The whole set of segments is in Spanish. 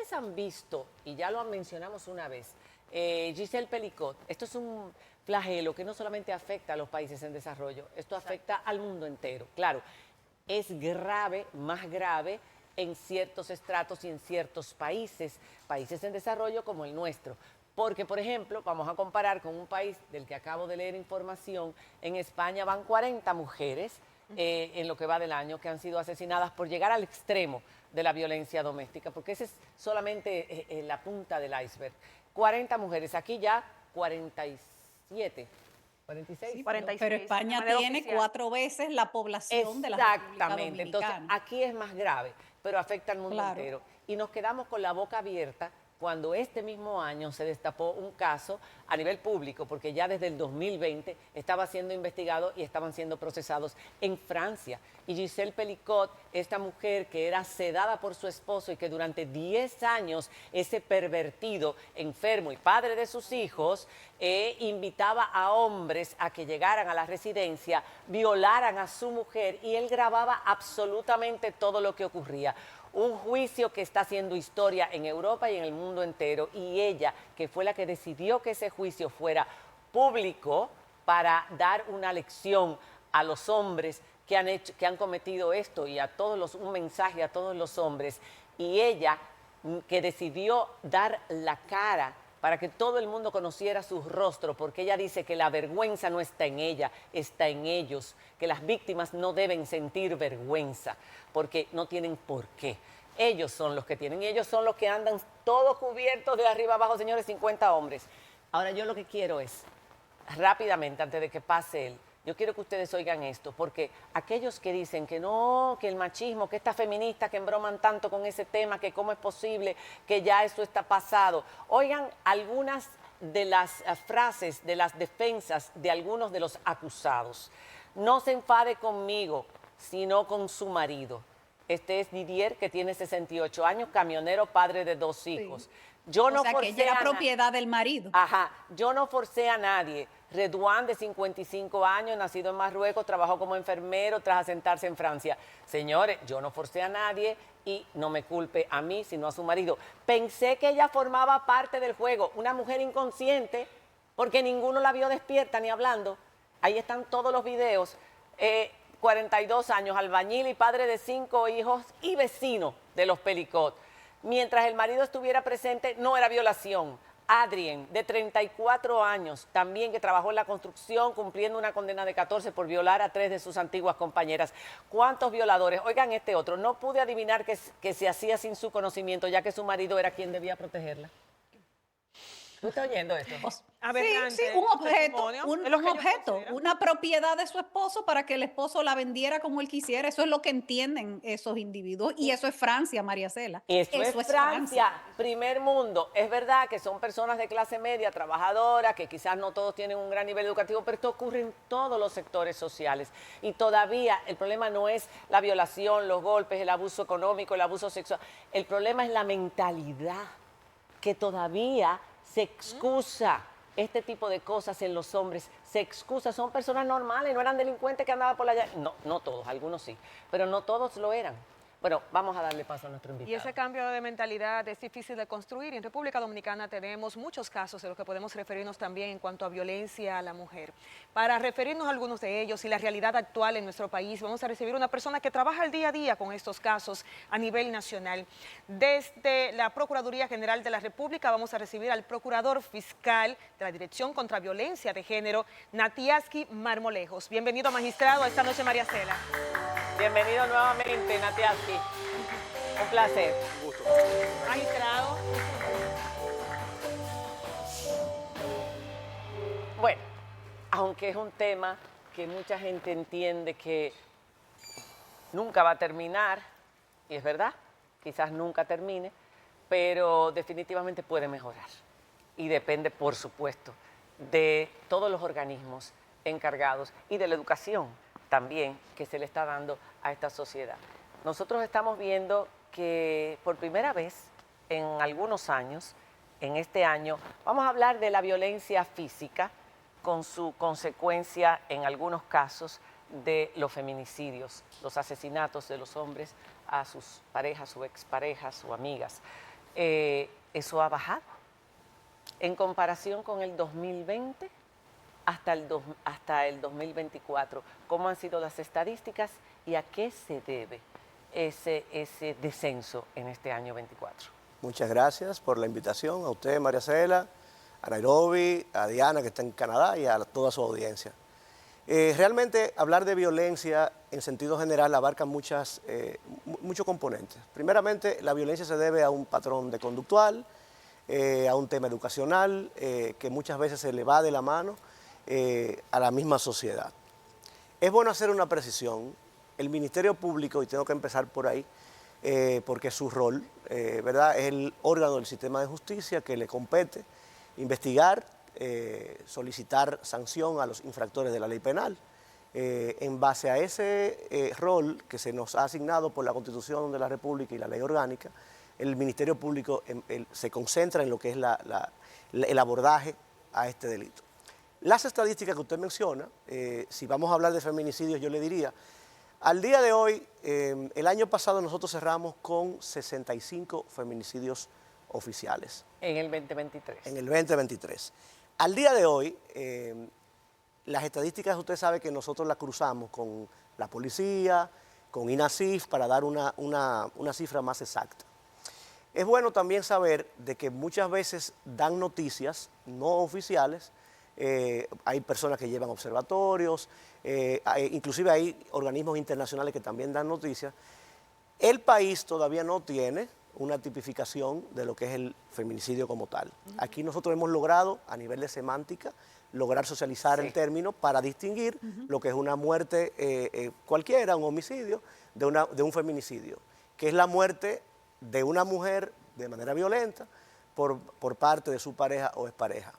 ustedes han visto, y ya lo mencionamos una vez, Giselle Pelicot, esto es un flagelo que no solamente afecta a los países en desarrollo, esto afecta al mundo entero. Claro, es grave, más grave en ciertos estratos y en ciertos países, países en desarrollo como el nuestro. Porque, por ejemplo, vamos a comparar con un país del que acabo de leer información, en España van 40 mujeres en lo que va del año que han sido asesinadas por llegar al extremo de la violencia doméstica, porque esa es solamente la punta del iceberg. 40 mujeres, aquí ya 47. 46. Sí, 46, pero de España manera tiene oficial. 4 veces la población de la República Exactamente, entonces Dominicana. aquí es más grave, pero afecta al mundo Claro. entero. Y nos quedamos con la boca abierta cuando este mismo año se destapó un caso a nivel público, porque ya desde el 2020 estaba siendo investigado y estaban siendo procesados en Francia. Y Giselle Pelicot, esta mujer que era sedada por su esposo y que durante 10 años ese pervertido, enfermo y padre de sus hijos, invitaba a hombres a que llegaran a la residencia, violaran a su mujer y él grababa absolutamente todo lo que ocurría. Un juicio que está haciendo historia en Europa y en el mundo entero, y ella, que fue la que decidió que ese juicio fuera público para dar una lección a los hombres que han cometido esto y a un mensaje a todos los hombres, y ella que decidió dar la cara para que todo el mundo conociera su rostro, porque ella dice que la vergüenza no está en ella, está en ellos, que las víctimas no deben sentir vergüenza, porque no tienen por qué. Ellos son los que tienen, y ellos son los que andan todos cubiertos de arriba abajo, señores, 50 hombres. Ahora yo lo que quiero es, rápidamente, antes de que pase él, yo quiero que ustedes oigan esto, porque aquellos que dicen que no, que el machismo, que estas feministas que embroman tanto con ese tema, que cómo es posible que ya eso está pasado, oigan algunas de las frases, de las defensas de algunos de los acusados. No se enfade conmigo, sino con su marido. Este es Didier, que tiene 68 años, camionero, padre de 2 hijos. Sí. Yo O no sea, que ella era propiedad del marido. Ajá, yo no forcé a nadie. Redouane, de 55 años, nacido en Marruecos, trabajó como enfermero tras asentarse en Francia. Señores, yo no forcé a nadie y no me culpe a mí, sino a su marido. Pensé que ella formaba parte del juego, una mujer inconsciente, porque ninguno la vio despierta ni hablando. Ahí están todos los videos. 42 años, albañil y padre de 5 hijos y vecino de los Pelicot. Mientras el marido estuviera presente, no era violación. Adrien, de 34 años, también que trabajó en la construcción, cumpliendo una condena de 14 por violar a 3 de sus antiguas compañeras. ¿Cuántos violadores? Oigan este otro, no pude adivinar que se hacía sin su conocimiento, ya que su marido era quien debía protegerla. ¿Tú estás oyendo esto? Aberrante, Sí, un objeto, testimonio, es lo que ellos consideran. una propiedad de su esposo para que el esposo la vendiera como él quisiera. Eso es lo que entienden esos individuos. Y eso es Francia, María Cela. Eso es Es Francia, primer mundo. Es verdad que son personas de clase media, trabajadoras, que quizás no todos tienen un gran nivel educativo, pero esto ocurre en todos los sectores sociales. Y todavía el problema no es la violación, los golpes, el abuso económico, el abuso sexual. El problema es la mentalidad, que todavía se excusa este tipo de cosas en los hombres, se excusa, son personas normales, no eran delincuentes que andaban por la calle. No, no todos, algunos sí, pero no todos lo eran. Bueno, vamos a darle paso a nuestro invitado. Y ese cambio de mentalidad es difícil de construir. Y en República Dominicana tenemos muchos casos de los que podemos referirnos también en cuanto a violencia a la mujer. Para referirnos a algunos de ellos y la realidad actual en nuestro país, vamos a recibir una persona que trabaja el día a día con estos casos a nivel nacional. Desde la Procuraduría General de la República vamos a recibir al Procurador Fiscal de la Dirección contra Violencia de Género, Natiaski Marmolejos. Bienvenido, magistrado, a esta noche, María Cela. Bienvenido nuevamente, Natiaski. Un placer. Un gusto. Magistrado. Bueno, aunque es un tema que mucha gente entiende que nunca va a terminar, y es verdad, quizás nunca termine, pero definitivamente puede mejorar. Y depende, por supuesto, de todos los organismos encargados y de la educación también que se le está dando a esta sociedad. Nosotros estamos viendo que por primera vez en algunos años, en este año, vamos a hablar de la violencia física con su consecuencia en algunos casos de los feminicidios, los asesinatos de los hombres a sus parejas, su exparejas o amigas. eso ha bajado. En comparación con el 2020 hasta el 2024, ¿cómo han sido las estadísticas y a qué se debe ese descenso en este año 24? Muchas gracias por la invitación, a usted, María Cela, a Nairobi, a Diana, que está en Canadá, y a toda su audiencia. Realmente hablar de violencia en sentido general abarca muchos componentes. Primeramente, la violencia se debe a un patrón de conductual, a un tema educacional, que muchas veces se le va de la mano a la misma sociedad. Es bueno hacer una precisión. El Ministerio Público, y tengo que empezar por ahí, porque su rol, ¿verdad?, es el órgano del sistema de justicia que le compete investigar, solicitar sanción a los infractores de la ley penal. En base a ese rol que se nos ha asignado por la Constitución de la República y la ley orgánica, el Ministerio Público se concentra en lo que es el abordaje a este delito. Las estadísticas que usted menciona, si vamos a hablar de feminicidios, yo le diría, al día de hoy, el año pasado nosotros cerramos con 65 feminicidios oficiales. En el 2023. En el 2023. Al día de hoy, las estadísticas usted sabe que nosotros las cruzamos con la policía, con INASIF, para dar una cifra más exacta. Es bueno también saber de que muchas veces dan noticias no oficiales. Hay personas que llevan observatorios, inclusive hay organismos internacionales que también dan noticias. El país todavía no tiene una tipificación de lo que es el feminicidio como tal. Aquí nosotros hemos logrado, a nivel de semántica, lograr socializar el término para distinguir lo que es una muerte cualquiera, un homicidio, de un feminicidio, que es la muerte de una mujer de manera violenta por parte de su pareja o expareja.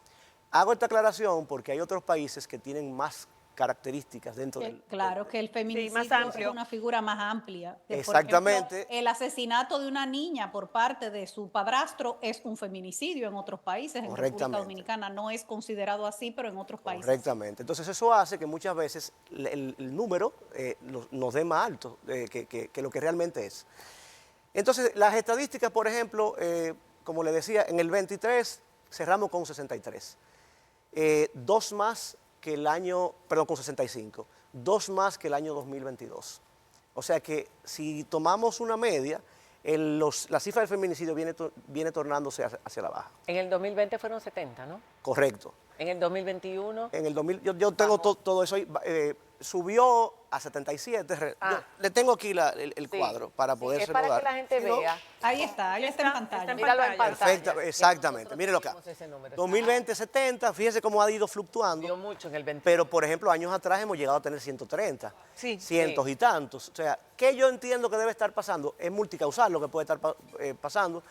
Hago esta aclaración porque hay otros países que tienen más características dentro del... Claro, que el feminicidio más amplio. es una figura más amplia. Exactamente. Por ejemplo, el asesinato de una niña por parte de su padrastro es un feminicidio en otros países. En República Dominicana no es considerado así, pero en otros países. Correctamente. Entonces eso hace que muchas veces el número nos dé más alto que lo que realmente es. Entonces las estadísticas, por ejemplo, como le decía, en el 23 cerramos con 63. Dos más que el año, perdón, con 65, dos más que el año 2022. O sea que si tomamos una media, la cifra del feminicidio viene tornándose hacia la baja. En el 2020 fueron 70, ¿no? Correcto. En el 2021... En el 2000, yo tengo todo eso ahí, subió a 77. Le tengo aquí el cuadro para poder es para que la gente vea. Ahí está en pantalla. Míralo en pantalla. Perfecto, exactamente. Mírenlo acá. 2020, 70, fíjese cómo ha ido fluctuando. Subió mucho en el 20. Pero, por ejemplo, años atrás hemos llegado a tener 130, cientos y tantos. O sea, ¿qué yo entiendo que debe estar pasando? Es multicausal lo que puede estar pasando.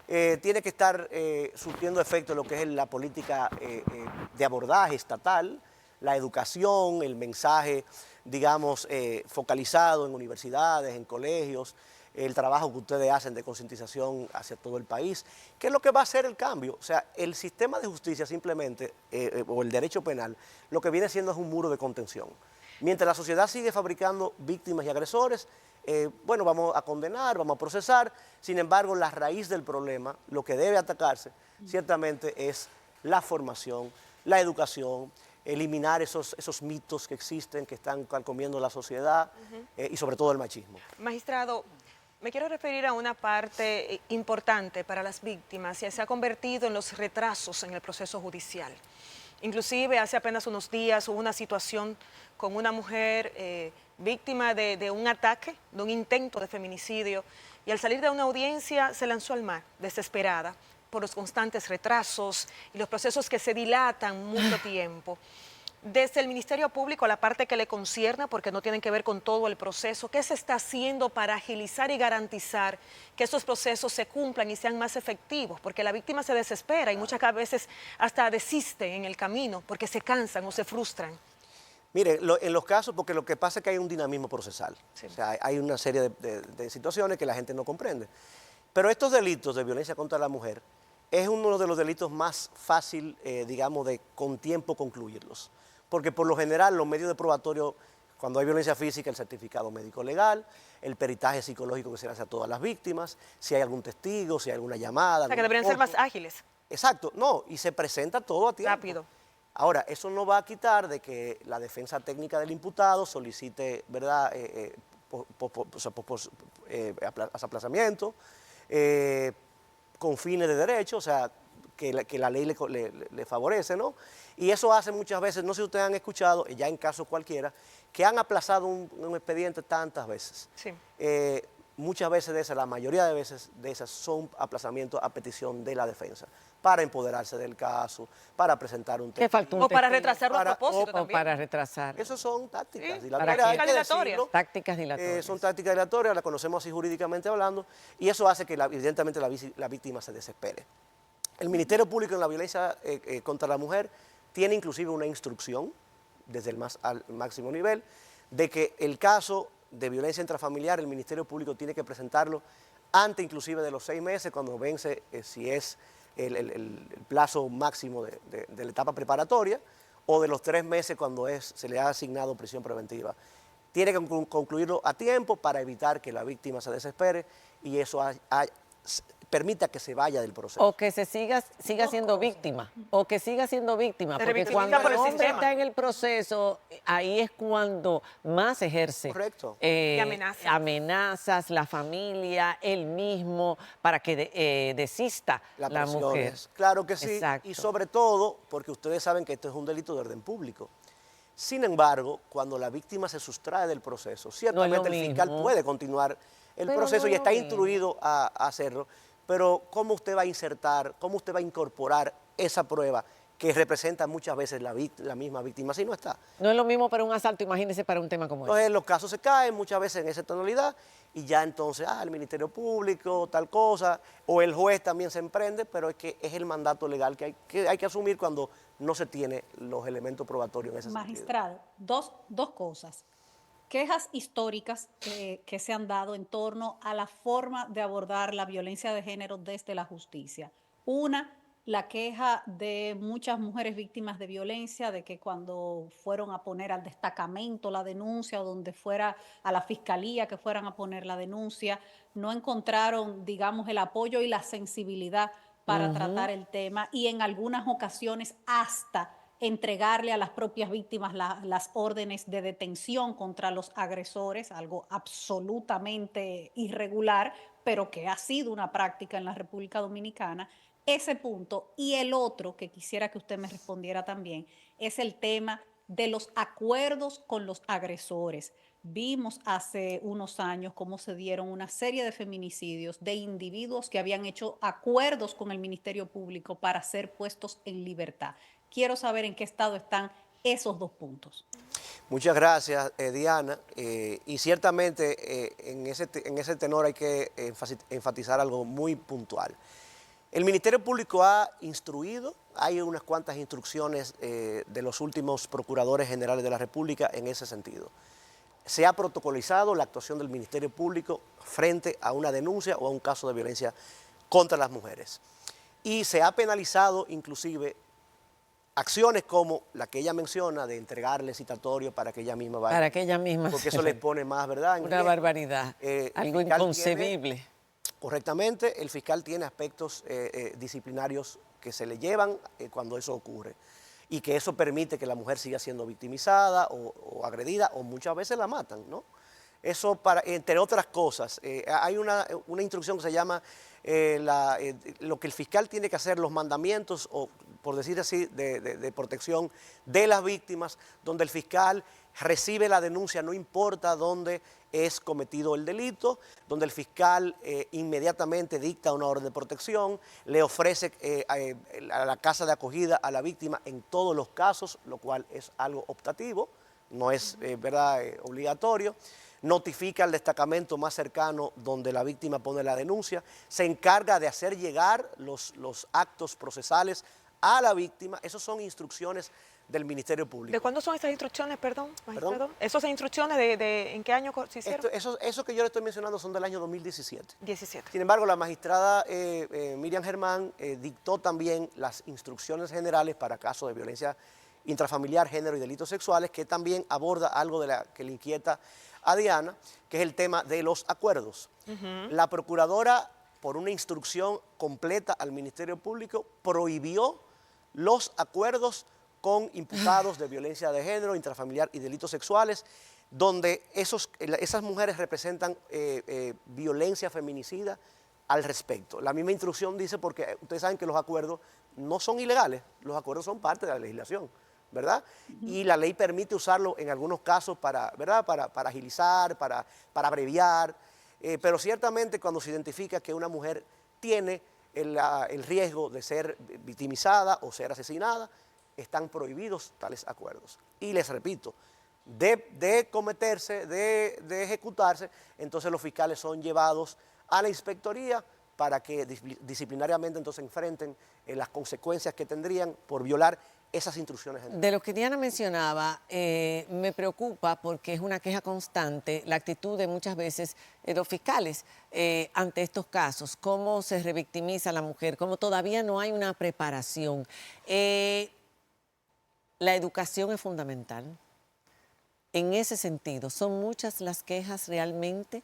Tiene que estar surtiendo efecto lo que es la política de abordaje estatal, la educación, el mensaje, digamos, focalizado en universidades, en colegios, el trabajo que ustedes hacen de concientización hacia todo el país. ¿Qué es lo que va a hacer el cambio? O sea, el sistema de justicia simplemente, o el derecho penal, lo que viene siendo es un muro de contención. Mientras la sociedad sigue fabricando víctimas y agresores, bueno, vamos a condenar, vamos a procesar. Sin embargo, la raíz del problema, lo que debe atacarse, ciertamente es la formación, la educación, eliminar esos mitos que existen, que están carcomiendo la sociedad y sobre todo el machismo. Magistrado, me quiero referir a una parte importante para las víctimas y se ha convertido en los retrasos en el proceso judicial. Inclusive hace apenas unos días hubo una situación con una mujer víctima de un ataque, de un intento de feminicidio, y al salir de una audiencia se lanzó al mar, desesperada, por los constantes retrasos y los procesos que se dilatan mucho tiempo. Desde el Ministerio Público, la parte que le concierne, porque no tienen que ver con todo el proceso, ¿qué se está haciendo para agilizar y garantizar que estos procesos se cumplan y sean más efectivos? Porque la víctima se desespera y muchas veces hasta desiste en el camino porque se cansan o se frustran. Mire, en los casos, porque lo que pasa es que hay un dinamismo procesal. Sí. O sea, hay una serie de situaciones que la gente no comprende. Pero estos delitos de violencia contra la mujer es uno de los delitos más fácil, digamos, de con tiempo concluirlos. Porque por lo general los medios de probatorio Cuando hay violencia física, el certificado médico legal, el peritaje psicológico que se le hace a todas las víctimas, si hay algún testigo, si hay alguna llamada. O sea, que deberían ser más ágiles. Exacto, no, y se presenta todo a tiempo. Rápido. Ahora, eso no va a quitar de que la defensa técnica del imputado solicite, ¿verdad?, aplazamiento, con fines de derecho, o sea, que la ley le favorece, ¿no? Y eso hace muchas veces, no sé si ustedes han escuchado, ya en casos cualquiera, que han aplazado un expediente tantas veces. Sí. Muchas veces de esas, la mayoría de veces de esas son aplazamientos a petición de la defensa, para empoderarse del caso, para presentar un testigo. O para retrasarlo a propósito O también. para retrasar. Esas son tácticas. Sí, dilatorias, hay que dilatorias. decirlo. Tácticas dilatorias. Son tácticas dilatorias, las conocemos así jurídicamente hablando, y eso hace que evidentemente la víctima se desespere. El Ministerio Público en la violencia contra la mujer tiene inclusive una instrucción, desde el al máximo nivel, de que el caso de violencia intrafamiliar, el Ministerio Público tiene que presentarlo antes inclusive de los 6 meses, cuando vence, si es el plazo máximo de la etapa preparatoria, o de los 3 meses cuando se le ha asignado prisión preventiva. Tiene que concluirlo a tiempo para evitar que la víctima se desespere y eso permita que se vaya del proceso. O que siga siendo víctima. O que siga siendo víctima. Se Porque revictimiza cuando por el el hombre sistema. está en el proceso, ahí es cuando más ejerce. Correcto. Y amenazas. Amenazas, la familia, él mismo, para que desista la presiones. mujer. Claro que sí. Exacto. Y sobre todo, porque ustedes saben que esto es un delito de orden público. Sin embargo, cuando la víctima se sustrae del proceso, ciertamente lo el fiscal mismo. puede continuar el Pero proceso no y es está lo mismo. instruido a hacerlo, pero ¿cómo usted va a insertar, cómo usted va a incorporar esa prueba que representa muchas veces la misma víctima si no está? No es lo mismo para un asalto, imagínese para un tema como Entonces ese. los casos se caen muchas veces en esa tonalidad y ya entonces, el Ministerio Público, tal cosa, o el juez también se emprende, pero es que es el mandato legal que hay que asumir cuando no se tiene los elementos probatorios en ese sentido. Magistrado, dos cosas. Quejas históricas que se han dado en torno a la forma de abordar la violencia de género desde la justicia. Una, la queja de muchas mujeres víctimas de violencia, de que cuando fueron a poner al destacamento la denuncia o donde fuera a la fiscalía que fueran a poner la denuncia, no encontraron, digamos, el apoyo y la sensibilidad para tratar el tema y en algunas ocasiones hasta entregarle a las propias víctimas las órdenes de detención contra los agresores, algo absolutamente irregular, pero que ha sido una práctica en la República Dominicana. Ese punto. Y el otro que quisiera que usted me respondiera también es el tema de los acuerdos con los agresores. Vimos hace unos años cómo se dieron una serie de feminicidios de individuos que habían hecho acuerdos con el Ministerio Público para ser puestos en libertad. Quiero saber en qué estado están esos dos puntos. Muchas gracias, Diana. Y ciertamente en ese tenor hay que enfatizar algo muy puntual. El Ministerio Público ha instruido, hay unas cuantas instrucciones de los últimos procuradores generales de la República en ese sentido. Se ha protocolizado la actuación del Ministerio Público frente a una denuncia o a un caso de violencia contra las mujeres. Y se ha penalizado inclusive acciones como la que ella menciona de entregarle citatorio para que ella misma vaya. Para que ella misma. Porque eso les pone más, ¿verdad? en Una riesgo. barbaridad. Algo inconcebible. Correctamente, el fiscal tiene aspectos disciplinarios que se le llevan cuando eso ocurre y que eso permite que la mujer siga siendo victimizada o agredida o muchas veces la matan, ¿no? Eso, entre otras cosas, hay una instrucción que se llama lo que el fiscal tiene que hacer, los mandamientos, o por decir así, de protección de las víctimas, donde el fiscal recibe la denuncia, no importa dónde es cometido el delito, donde el fiscal inmediatamente dicta una orden de protección, le ofrece a la casa de acogida a la víctima en todos los casos, lo cual es algo optativo, no es obligatorio. Notifica al destacamento más cercano donde la víctima pone la denuncia, se encarga de hacer llegar los actos procesales a la víctima. Esas son instrucciones del Ministerio Público. ¿De cuándo son esas instrucciones, perdón, magistrado? ¿Perdón? ¿Esas instrucciones ¿en qué año se hicieron? Eso que yo le estoy mencionando son del año 2017. 17. Sin embargo, la magistrada Miriam Germán dictó también las instrucciones generales para casos de violencia intrafamiliar, género y delitos sexuales, que también aborda algo que le inquieta a Diana, que es el tema de los acuerdos. La procuradora, por una instrucción completa al Ministerio Público, prohibió los acuerdos con imputados de violencia de género, intrafamiliar y delitos sexuales, donde esas mujeres representan violencia feminicida al respecto. La misma instrucción dice, porque ustedes saben que los acuerdos no son ilegales, los acuerdos son parte de la legislación, ¿verdad? Y la ley permite usarlo en algunos casos para, ¿verdad? Para agilizar, para abreviar, pero ciertamente cuando se identifica que una mujer tiene el riesgo de ser victimizada o ser asesinada, están prohibidos tales acuerdos. Y les repito, de cometerse, de ejecutarse, entonces los fiscales son llevados a la inspectoría para que disciplinariamente entonces enfrenten las consecuencias que tendrían por violar esas instrucciones. De lo que Diana mencionaba, me preocupa porque es una queja constante la actitud de muchas veces los fiscales ante estos casos, cómo se revictimiza a la mujer, cómo todavía no hay una preparación. La educación es fundamental. En ese sentido, ¿son muchas las quejas realmente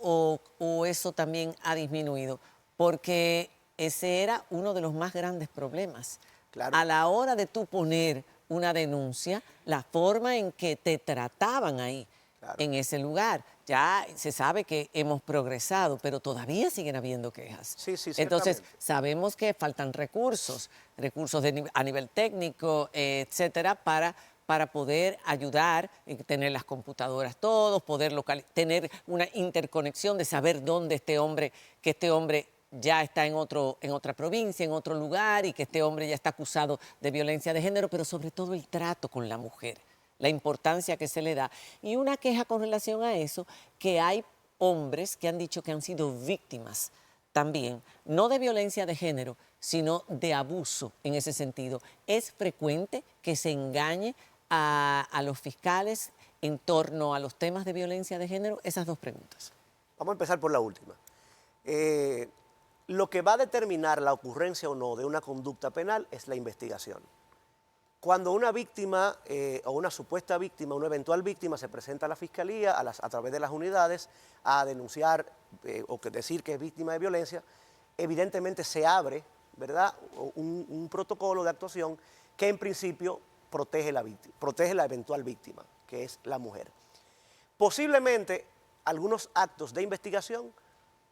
o eso también ha disminuido? Porque ese era uno de los más grandes problemas. Claro. A la hora de tú poner una denuncia, la forma en que te trataban ahí, claro, en ese lugar. Ya se sabe que hemos progresado, pero todavía siguen habiendo quejas. Sí, entonces, sabemos que faltan recursos a nivel técnico, etcétera, para poder ayudar, tener las computadoras todos, poder tener una interconexión de saber dónde este hombre ya está en otra provincia, en otro lugar, y que este hombre ya está acusado de violencia de género, pero sobre todo el trato con la mujer, la importancia que se le da. Y una queja con relación a eso, que hay hombres que han dicho que han sido víctimas también, no de violencia de género, sino de abuso en ese sentido. Es frecuente que se engañe a los fiscales en torno a los temas de violencia de género. Esas dos preguntas. Vamos a empezar por la última. Lo que va a determinar la ocurrencia o no de una conducta penal es la investigación. Cuando una víctima o una supuesta víctima, una eventual víctima se presenta a la fiscalía a través de las unidades a denunciar o decir que es víctima de violencia, evidentemente se abre, ¿verdad?, un protocolo de actuación que en principio protege la eventual víctima, que es la mujer. Posiblemente algunos actos de investigación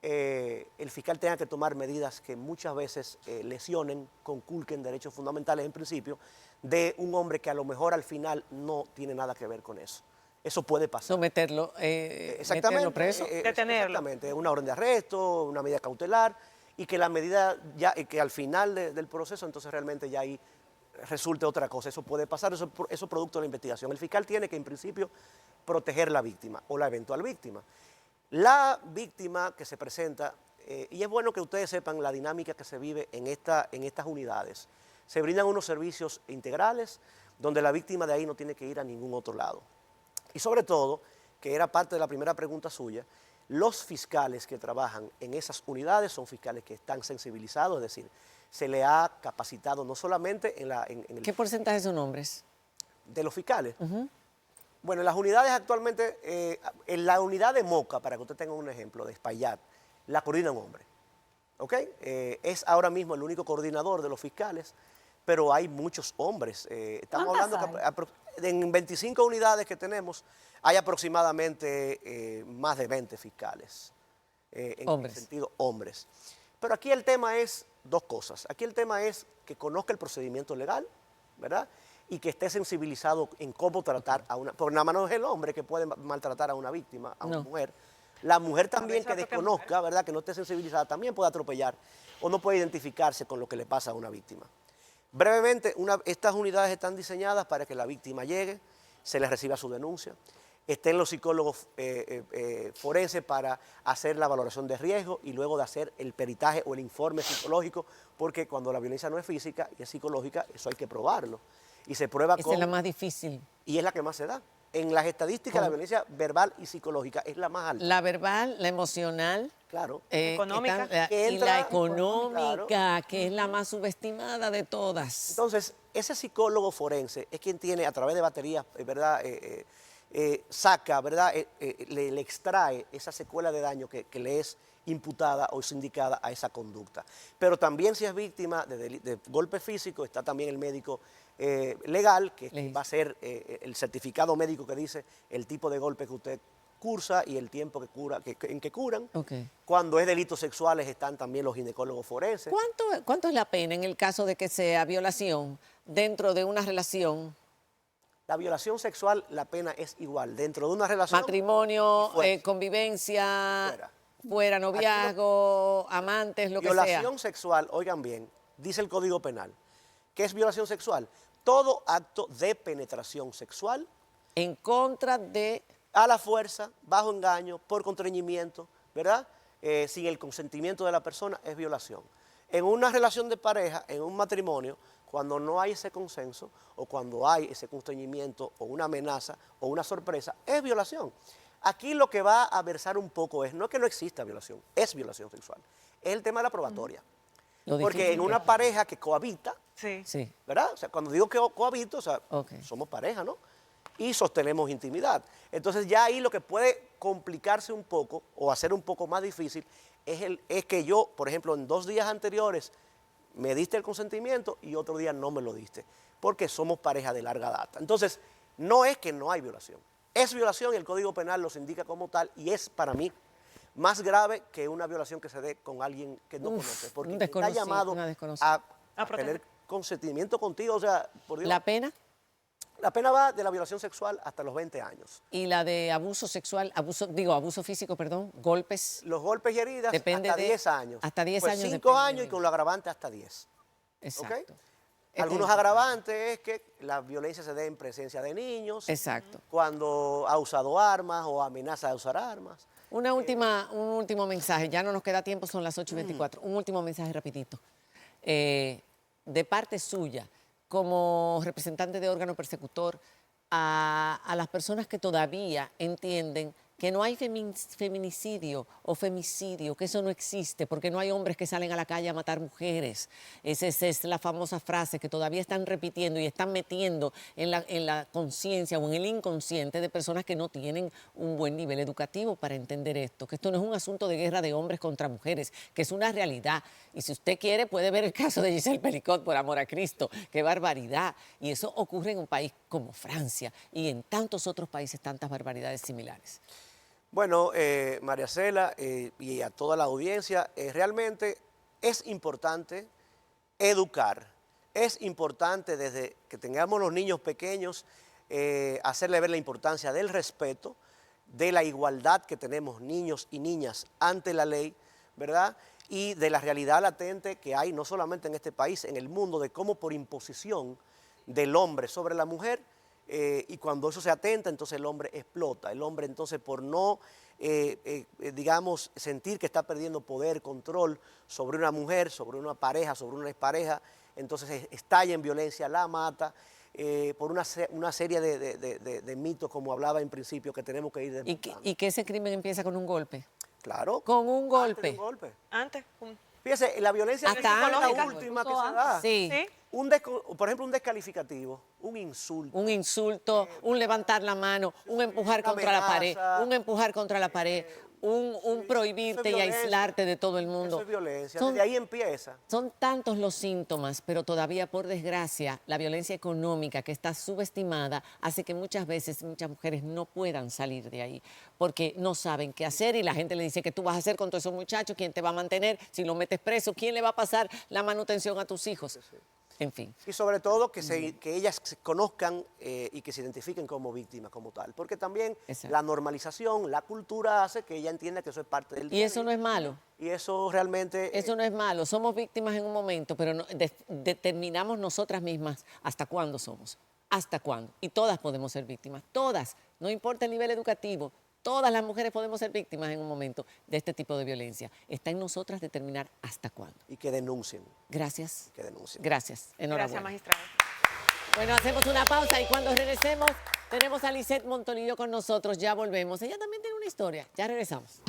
el fiscal tenga que tomar medidas que muchas veces lesionen, conculquen derechos fundamentales en principio de un hombre que a lo mejor al final no tiene nada que ver con eso. Eso puede pasar. Someterlo, meterlo preso. Detenerlo. Exactamente, una orden de arresto, una medida cautelar, y que la medida ya, que al final del proceso entonces realmente ya ahí resulte otra cosa. Eso puede pasar, eso es producto de la investigación. El fiscal tiene que en principio proteger la víctima o la eventual víctima. La víctima que se presenta, y es bueno que ustedes sepan la dinámica que se vive en estas unidades, se brindan unos servicios integrales donde la víctima de ahí no tiene que ir a ningún otro lado. Y sobre todo, que era parte de la primera pregunta suya, los fiscales que trabajan en esas unidades son fiscales que están sensibilizados, es decir, se le ha capacitado no solamente en el... ¿Qué porcentaje son hombres? De los fiscales. Bueno, en las unidades actualmente, en la unidad de Moca, para que usted tenga un ejemplo, de Espaillat, la coordina un hombre. ¿Ok? Es ahora mismo el único coordinador de los fiscales, pero hay muchos hombres. Estamos hablando que en 25 unidades que tenemos hay aproximadamente más de 20 fiscales. En el sentido hombres. Pero aquí el tema es dos cosas. Aquí el tema es que conozca el procedimiento legal, ¿verdad?, y que esté sensibilizado en cómo tratar a una... Porque nada más no es el hombre que puede maltratar a una víctima, a una mujer. La mujer también que desconozca, ¿verdad?, que no esté sensibilizada, también puede atropellar o no puede identificarse con lo que le pasa a una víctima. Brevemente, estas unidades están diseñadas para que la víctima llegue, se le reciba su denuncia, estén los psicólogos forenses para hacer la valoración de riesgo y luego de hacer el peritaje o el informe psicológico, porque cuando la violencia no es física y es psicológica, eso hay que probarlo. Y se prueba Esa es la más difícil. Y es la que más se da. En las estadísticas, la violencia verbal y psicológica es la más alta. La verbal, la emocional, Claro. Económica. Que y la entra- económica, claro. que es la más subestimada de todas. Entonces, ese psicólogo forense es quien tiene, a través de baterías, ¿verdad? Saca, ¿verdad? Le extrae esa secuela de daño que le es imputada o sindicada a esa conducta. Pero también si es víctima de golpe físico, está también el médico legal, que Legis. va a ser el certificado médico que dice el tipo de golpe que usted cursa y el tiempo en que curan. Ok. Cuando es delitos sexuales están también los ginecólogos forenses. ¿Cuánto es la pena en el caso de que sea violación dentro de una relación? La violación sexual, la pena es igual. Dentro de una relación... Matrimonio, y fuera. convivencia, Fuera. noviazgo, amantes, lo que Violación sea. sexual, oigan bien, dice el Código Penal. ¿Qué es violación sexual? Todo acto de penetración sexual En contra de... a la fuerza, bajo engaño, por constreñimiento, ¿verdad? Sin el consentimiento de la persona, es violación. En una relación de pareja, en un matrimonio, cuando no hay ese consenso o cuando hay ese constreñimiento o una amenaza o una sorpresa, es violación. Aquí lo que va a versar un poco es, no es que no exista violación, es violación sexual. Es el tema de la probatoria. Lo Porque difícil en una pareja que cohabita, Sí. Sí. ¿verdad? O sea, cuando digo que cohabito, o sea, Ok. somos pareja, ¿no? Y sostenemos intimidad. Entonces ya ahí lo que puede complicarse un poco o hacer un poco más difícil es que yo, por ejemplo, en 2 días anteriores me diste el consentimiento y otro día no me lo diste, porque somos pareja de larga data. Entonces, no es que no hay violación. Es violación y el Código Penal los indica como tal y es para mí más grave que una violación que se dé con alguien que no conoce, porque un quien está desconocido, llamado una desconocida. A proteger. tener consentimiento contigo, o sea, por Dios. La pena La pena va de la violación sexual hasta los 20 años. y la de abuso sexual, abuso físico, perdón, golpes. Los golpes y heridas Depende hasta de- 10 años. hasta 10 Pues años 5 depende años de- y con lo agravante hasta 10. Exacto. ¿Ok? Algunos agravantes es que la violencia se dé en presencia de niños, Exacto. cuando ha usado armas o amenaza de usar armas. Un último mensaje, ya no nos queda tiempo, son las 8:24. Un último mensaje rapidito. De parte suya, como representante de órgano persecutor, a las personas que todavía entienden que no hay feminicidio o femicidio, que eso no existe, porque no hay hombres que salen a la calle a matar mujeres. Esa es la famosa frase que todavía están repitiendo y están metiendo en la conciencia o en el inconsciente de personas que no tienen un buen nivel educativo para entender esto, que esto no es un asunto de guerra de hombres contra mujeres, que es una realidad. Y si usted quiere, puede ver el caso de Giselle Pelicot, por amor a Cristo. ¡Qué barbaridad! Y eso ocurre en un país como Francia y en tantos otros países, tantas barbaridades similares. Bueno, María Cela y a toda la audiencia, realmente es importante educar. Es importante desde que tengamos los niños pequeños hacerle ver la importancia del respeto, de la igualdad que tenemos niños y niñas ante la ley, ¿verdad? Y de la realidad latente que hay no solamente en este país, en el mundo, de cómo por imposición del hombre sobre la mujer, y cuando eso se atenta, entonces el hombre explota. El hombre entonces por no, digamos, sentir que está perdiendo poder, control sobre una mujer, sobre una pareja, sobre una expareja, entonces estalla en violencia, la mata, por una serie de mitos, como hablaba en principio, que tenemos que ir desmontando. Y que ese crimen empieza con un golpe. Claro. Con un antes de golpe. un golpe. Antes. Fíjese, la violencia Hasta física es la antes. última que Incluso se da. Sí. Sí. Por ejemplo, un descalificativo, un insulto. Un insulto, un levantar la mano, un empujar una contra la pared, amenaza. un empujar contra la pared, un prohibirte y violencia. aislarte de todo el mundo. Eso es violencia. Son- Desde ahí empieza. Son tantos los síntomas, pero todavía, por desgracia, la violencia económica que está subestimada hace que muchas veces muchas mujeres no puedan salir de ahí porque no saben qué hacer y la gente le dice que tú vas a hacer con todos esos muchachos, quién te va a mantener, si lo metes preso, quién le va a pasar la manutención a tus hijos. En fin. Y sobre todo que ellas se conozcan y que se identifiquen como víctimas, como tal. Porque también Exacto. la normalización, la cultura hace que ella entienda que eso es parte del Y día a eso día. no es malo. Y eso realmente... Eso no es malo, somos víctimas en un momento, pero determinamos nosotras mismas hasta cuándo somos, hasta cuándo. Y todas podemos ser víctimas, todas, no importa el nivel educativo, todas las mujeres podemos ser víctimas en un momento de este tipo de violencia. Está en nosotras determinar hasta cuándo. Y que denuncien, Gracias. que denuncien. Gracias. Enhorabuena. Gracias, magistrado. Bueno, hacemos una pausa y cuando regresemos Tenemos a Lisette Montolillo con nosotros, ya volvemos. Ella también tiene una historia, ya regresamos.